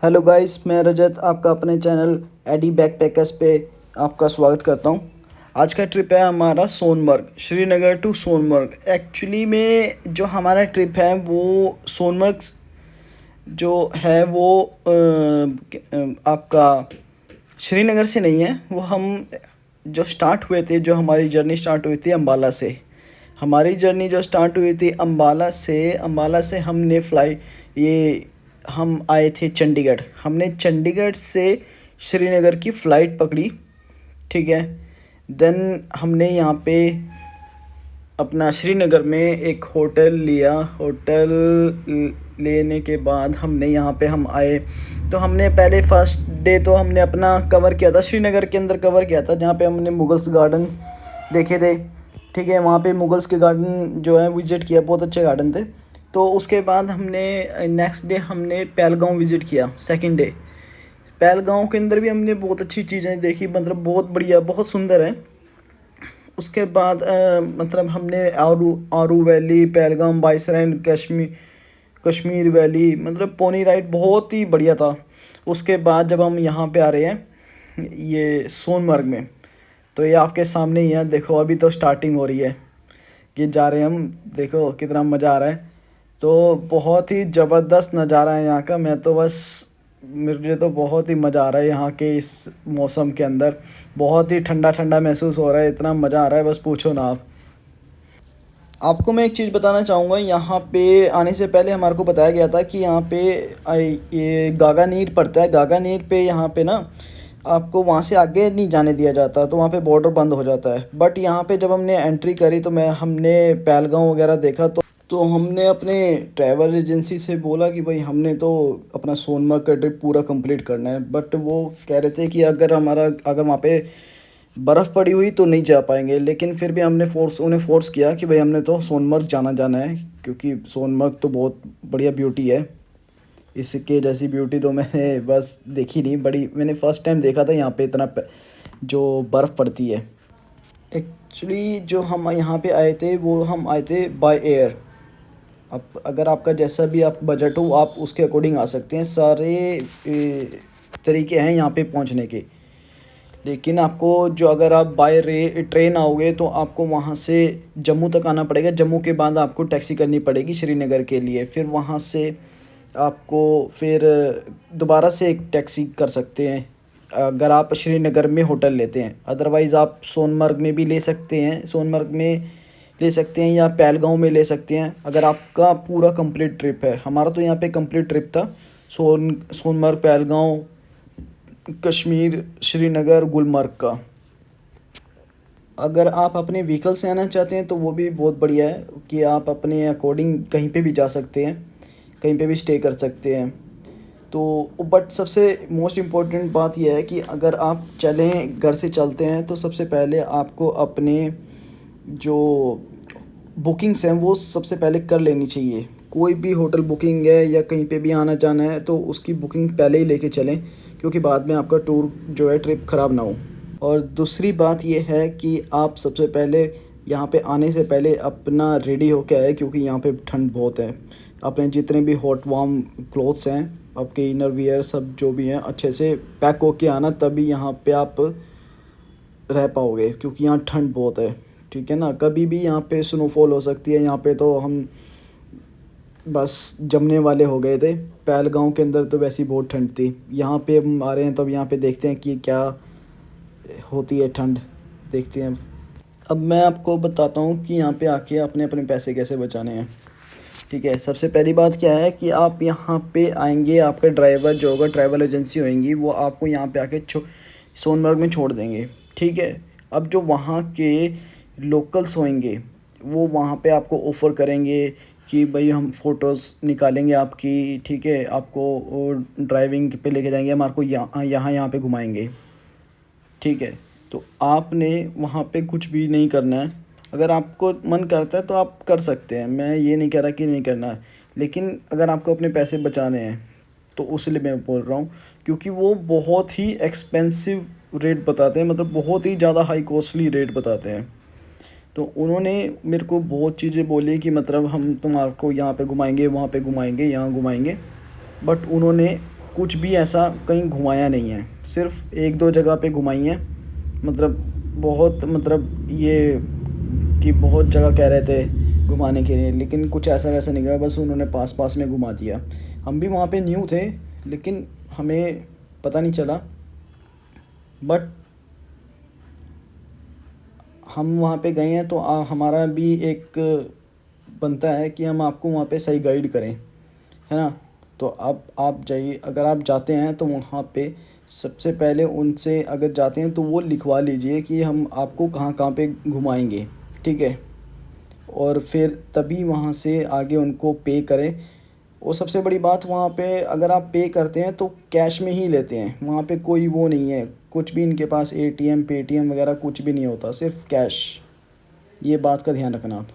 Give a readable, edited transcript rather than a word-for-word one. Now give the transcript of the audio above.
Hello guys, मैं रजत आपका अपने चैनल एडी बैकपैकर्स पे आपका स्वागत करता हूँ। आज का ट्रिप है हमारा सोनमर्ग, श्रीनगर टू सोनमर्ग। एक्चुअली में जो हमारा ट्रिप है वो सोनमर्ग जो है वो आपका श्रीनगर से नहीं है। वो हम जो स्टार्ट हुए थे, जो हमारी जर्नी स्टार्ट हुई थी अम्बाला से। हमारी जर्नी जो स्टार्ट हुई थी अम्बाला से हमने फ़्लाइट ये हम आए थे चंडीगढ़। हमने चंडीगढ़ से श्रीनगर की फ़्लाइट पकड़ी, ठीक है। देन हमने यहाँ पे अपना श्रीनगर में एक होटल लिया। होटल लेने के बाद हमने यहाँ पे हम आए। तो हमने पहले फर्स्ट डे तो हमने अपना कवर किया था, श्रीनगर के अंदर कवर किया था, जहाँ पे हमने मुगल्स गार्डन देखे थे, ठीक है। वहाँ पे मुगल्स के गार्डन जो है विज़िट किया, बहुत अच्छे गार्डन थे। तो उसके बाद हमने नेक्स्ट डे हमने पहलगाँव विज़िट किया, सेकंड डे। पहलगाँव के अंदर भी हमने बहुत अच्छी चीज़ें देखी, मतलब बहुत बढ़िया, बहुत सुंदर है। उसके बाद मतलब हमने आरू आरू वैली, पहलगाम, बाईसराइन, कश्मीर वैली, मतलब पोनी राइड बहुत ही बढ़िया था। उसके बाद जब हम यहाँ पे आ रहे हैं ये सोनमर्ग में, तो ये आपके सामने ही है। देखो अभी तो स्टार्टिंग हो रही है, कि जा रहे हैं हम। देखो कितना मज़ा आ रहा है। तो बहुत ही ज़बरदस्त नज़ारा है यहाँ का। मैं तो बस मुझे तो बहुत ही मज़ा आ रहा है यहाँ के इस मौसम के अंदर। बहुत ही ठंडा ठंडा महसूस हो रहा है, इतना मज़ा आ रहा है, बस पूछो ना आप। आपको मैं एक चीज़ बताना चाहूँगा, यहाँ पे आने से पहले हमारे को बताया गया था कि यहाँ पे ये गागानीर पड़ता है। गागानीर पे यहाँ पे ना आपको वहाँ से आगे नहीं जाने दिया जाता, तो वहाँ पे बॉर्डर बंद हो जाता है। बट यहाँ पे जब हमने एंट्री करी तो मैं हमने पहलगाँव वगैरह देखा। तो हमने अपने ट्रैवल एजेंसी से बोला कि भाई हमने तो अपना सोनमर्ग का ट्रिप पूरा कंप्लीट करना है। बट वो कह रहे थे कि अगर वहाँ पे बर्फ़ पड़ी हुई तो नहीं जा पाएंगे। लेकिन फिर भी हमने उन्हें फ़ोर्स किया कि भाई हमने तो सोनमर्ग जाना जाना है, क्योंकि सोनमर्ग तो बहुत बढ़िया ब्यूटी है। इसके जैसी ब्यूटी तो मैंने बस देखी नहीं, बड़ी मैंने फ़र्स्ट टाइम देखा था यहाँ पे इतना जो बर्फ़ पड़ती है। एक्चुअली जो हम यहाँ पे आए थे वो हम आए थे बाय एयर। अब अगर आपका जैसा भी आप बजट हो आप उसके अकॉर्डिंग आ सकते हैं। सारे तरीके हैं यहाँ पे पहुँचने के। लेकिन आपको जो अगर आप बाय ट्रेन आओगे तो आपको वहाँ से जम्मू तक आना पड़ेगा। जम्मू के बाद आपको टैक्सी करनी पड़ेगी श्रीनगर के लिए। फिर वहाँ से आपको फिर दोबारा से एक टैक्सी कर सकते हैं अगर आप श्रीनगर में होटल लेते हैं। अदरवाइज़ आप सोनमर्ग में भी ले सकते हैं, सोनमर्ग में ले सकते हैं या पहलगाँव में ले सकते हैं, अगर आपका पूरा कंप्लीट ट्रिप है। हमारा तो यहाँ पे कंप्लीट ट्रिप था, सोनमर्ग, पहलगाँव, कश्मीर, श्रीनगर, गुलमर्ग का। अगर आप अपने व्हीकल से आना चाहते हैं तो वो भी बहुत बढ़िया है कि आप अपने अकॉर्डिंग कहीं पे भी जा सकते हैं, कहीं पे भी स्टे कर सकते हैं। तो बट सबसे मोस्ट इम्पोर्टेंट बात यह है कि अगर आप चलें, घर से चलते हैं, तो सबसे पहले आपको अपने जो बुकिंग्स हैं वो सबसे पहले कर लेनी चाहिए। कोई भी होटल बुकिंग है या कहीं पे भी आना जाना है तो उसकी बुकिंग पहले ही लेके चलें, क्योंकि बाद में आपका टूर जो है ट्रिप ख़राब ना हो। और दूसरी बात ये है कि आप सबसे पहले यहाँ पे आने से पहले अपना रेडी होके आए, क्योंकि यहाँ पे ठंड बहुत है। अपने जितने भी हॉट वार्म क्लोथ्स हैं, आपके इनर वियर सब जो भी हैं, अच्छे से पैक होके आना, तभी यहाँ पे आप रह पाओगे, क्योंकि यहाँ ठंड बहुत है, ठीक है ना। कभी भी यहाँ पे स्नोफॉल हो सकती है। यहाँ पे तो हम बस जमने वाले हो गए थे। पहलगाँव के अंदर तो वैसी बहुत ठंड थी। यहाँ पे हम आ रहे हैं, तब यहाँ पे देखते हैं कि क्या होती है ठंड, देखते हैं। अब मैं आपको बताता हूँ कि यहाँ पे आके अपने अपने पैसे कैसे बचाने हैं, ठीक है। सबसे पहली बात क्या है कि आप यहाँ पे आएंगे, आपका ड्राइवर जो होगा, ट्रैवल एजेंसी होएंगी, वो आपको यहाँ पे आके सोनमर्ग में छोड़ देंगे, ठीक है। अब जो वहाँ के लोकल्स होंगे वो वहाँ पे आपको ऑफ़र करेंगे कि भाई हम फ़ोटोज़ निकालेंगे आपकी, ठीक है। आपको ड्राइविंग पे लेके जाएंगे, हम आपको यहाँ यहाँ यहाँ पे घुमाएंगे, ठीक है। तो आपने वहाँ पे कुछ भी नहीं करना है। अगर आपको मन करता है तो आप कर सकते हैं, मैं ये नहीं कह रहा कि नहीं करना है। लेकिन अगर आपको अपने पैसे बचाने हैं तो उसलिए मैं बोल रहा हूँ, क्योंकि वो बहुत ही एक्सपेंसिव रेट बताते हैं, मतलब बहुत ही ज़्यादा हाई कॉस्टली रेट बताते हैं। तो उन्होंने मेरे को बहुत चीज़ें बोली कि मतलब हम तुम्हारे को यहाँ पे घुमाएंगे, वहाँ पे घुमाएंगे, यहाँ घुमाएंगे। बट उन्होंने कुछ भी ऐसा कहीं घुमाया नहीं है, सिर्फ एक दो जगह पे घुमाई है। मतलब बहुत मतलब ये कि बहुत जगह कह रहे थे घुमाने के लिए, लेकिन कुछ ऐसा वैसा नहीं गया, बस उन्होंने पास पास में घुमा दिया। हम भी वहाँ पे न्यू थे, लेकिन हमें पता नहीं चला। बट हम वहाँ पे गए हैं तो हमारा भी एक बनता है कि हम आपको वहाँ पे सही गाइड करें, है ना। तो अब आप जाइए, अगर आप जाते हैं तो वहाँ पे सबसे पहले उनसे अगर जाते हैं तो वो लिखवा लीजिए कि हम आपको कहाँ कहाँ पे घुमाएंगे, ठीक है। और फिर तभी वहाँ से आगे उनको पे करें। और सबसे बड़ी बात, वहाँ पे अगर आप पे करते हैं तो कैश में ही लेते हैं, वहाँ पे कोई वो नहीं है, कुछ भी इनके पास एटीएम पेटीएम वगैरह कुछ भी नहीं होता, सिर्फ कैश। ये बात का ध्यान रखना आप।